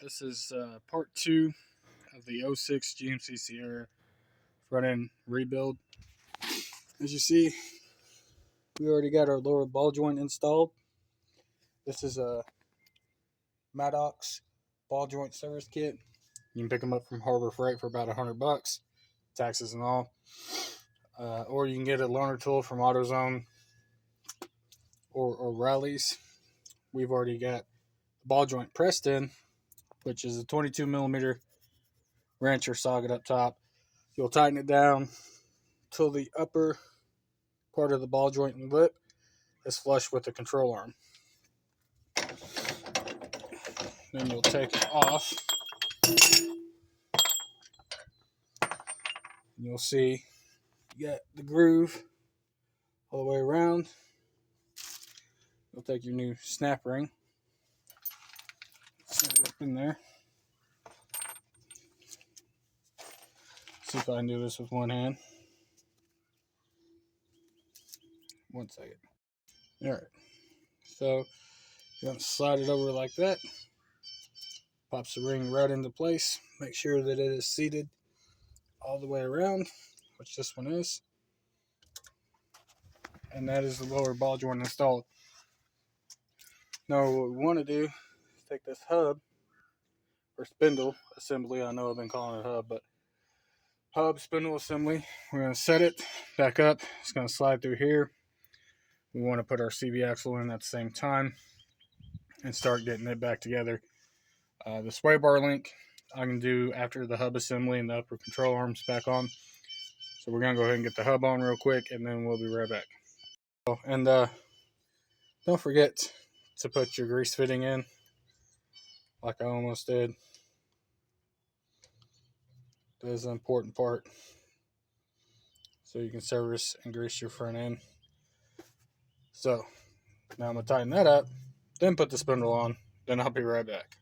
This is part 2 of the '06 GMC Sierra front end rebuild. As you see, we already got our lower ball joint installed. This is a Maddox ball joint service kit. You can pick them up from Harbor Freight for about $100, taxes and all. Or you can get a loaner tool from AutoZone or Rally's. We've already got the ball joint pressed in, which is a 22 millimeter wrench or socket up top. You'll tighten it down till the upper part of the ball joint and lip is flush with the control arm. Then you'll take it off. And you'll see you got the groove all the way around. You'll take your new snap ring, set it up in there. See if I can do this with one hand. One second. Alright. So you're going to slide it over like that. Pops the ring right into place. Make sure that it is seated all the way around, which this one is. And that is the lower ball joint installed. Now what we want to do is take this hub or spindle assembly. I know I've been calling it hub, but hub spindle assembly. We're going to set it back up. It's going to slide through here. We want to put our CV axle in at the same time and start getting it back together. The sway bar link I can do after the hub assembly and the upper control arms back on. So we're going to go ahead and get the hub on real quick, and then we'll be right back. And don't forget to put your grease fitting in, like I almost did. That is an important part, so you can service and grease your front end. So now I'm going to tighten that up, then put the spindle on, then I'll be right back.